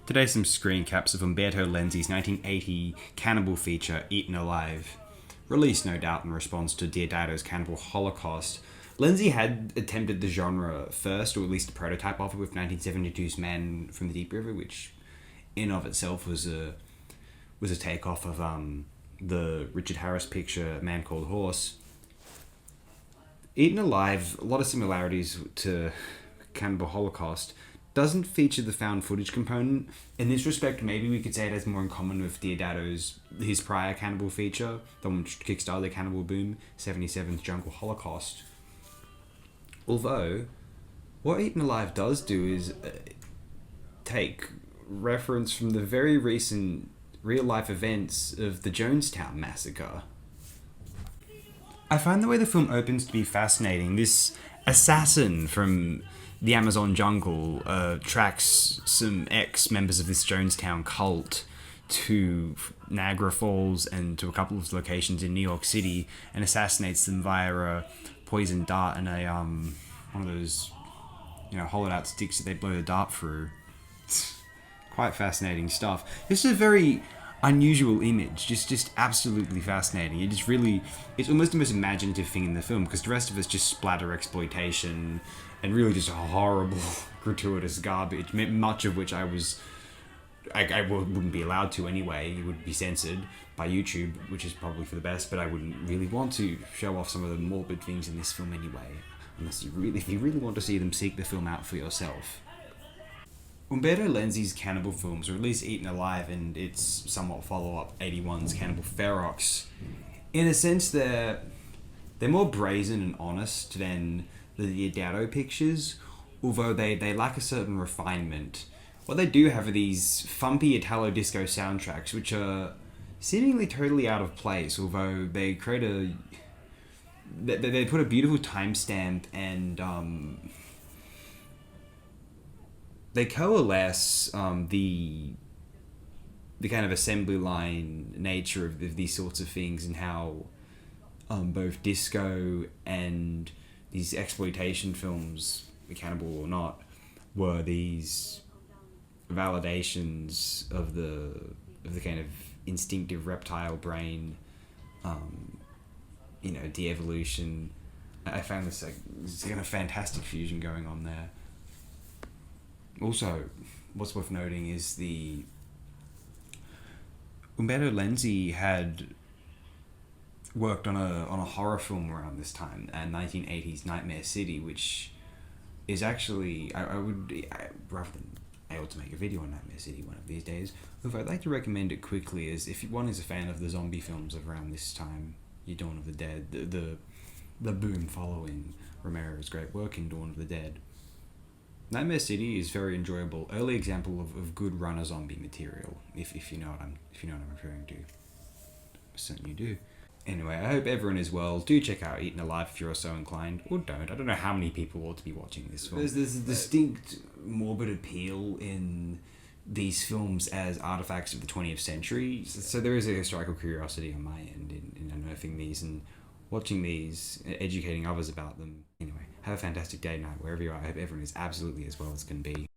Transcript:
Today, some screen caps of Umberto Lenzi's 1980 cannibal feature, Eaten Alive. Released, no doubt, in response to Diodado's Cannibal Holocaust. Lenzi had attempted the genre first, or at least a prototype of it, with 1972's Man from the Deep River, which in of itself was a takeoff of the Richard Harris picture, Man Called Horse. Eaten Alive, a lot of similarities to Cannibal Holocaust, doesn't feature the found footage component. In this respect, maybe we could say it has more in common with Diodado's, his prior Cannibal feature, the one which kickstarted the Cannibal boom, 77's Jungle Holocaust. Although, what Eaten Alive does do is take reference from the very recent real-life events of the Jonestown Massacre. I find the way the film opens to be fascinating. This assassin from the Amazon jungle tracks some ex-members of this Jonestown cult to Niagara Falls and to a couple of locations in New York City and assassinates them via a poison dart and a one of those, hollowed out sticks that they blow the dart through. It's quite fascinating stuff. This is a very unusual image, just absolutely fascinating. It's almost the most imaginative thing in the film, because the rest of it's just splatter exploitation and really just horrible, gratuitous garbage, much of which I wouldn't be allowed to anyway. It would be censored by YouTube, which is probably for the best, but I wouldn't really want to show off some of the morbid things in this film anyway, if you really want to see them, seek the film out for yourself. Umberto Lenzi's cannibal films, or at least Eaten Alive and its somewhat follow-up 81's Cannibal Ferox, in a sense they're more brazen and honest than the Diodado pictures, although they lack a certain refinement. What they do have are these thumpy Italo-disco soundtracks, which are seemingly totally out of place, although they create they put a beautiful timestamp and they coalesce the kind of assembly line nature of these sorts of things, and how both disco and these exploitation films, cannibal or not, were these validations of the kind of instinctive reptile brain, de-evolution. I found this kind of fantastic fusion going on there. Also, what's worth noting is the Umberto Lenzi had worked on a horror film around this time, 1980's Nightmare City, which is actually, rather than able to make a video on Nightmare City one of these days, although I'd like to recommend it quickly, as if one is a fan of the zombie films of around this time, your Dawn of the Dead, the boom following Romero's great work in Dawn of the Dead. Nightmare City is very enjoyable, early example of good runner zombie material, if you know what I'm referring to. Certainly do. Anyway, I hope everyone is well. Do check out Eaten Alive if you're so inclined, or don't. I don't know how many people ought to be watching this film. There's a distinct morbid appeal in these films as artifacts of the 20th century, so there is a historical curiosity on my end in unearthing these and watching these, educating others about them. Anyway, have a fantastic day, night, wherever you are. I hope everyone is absolutely as well as can be.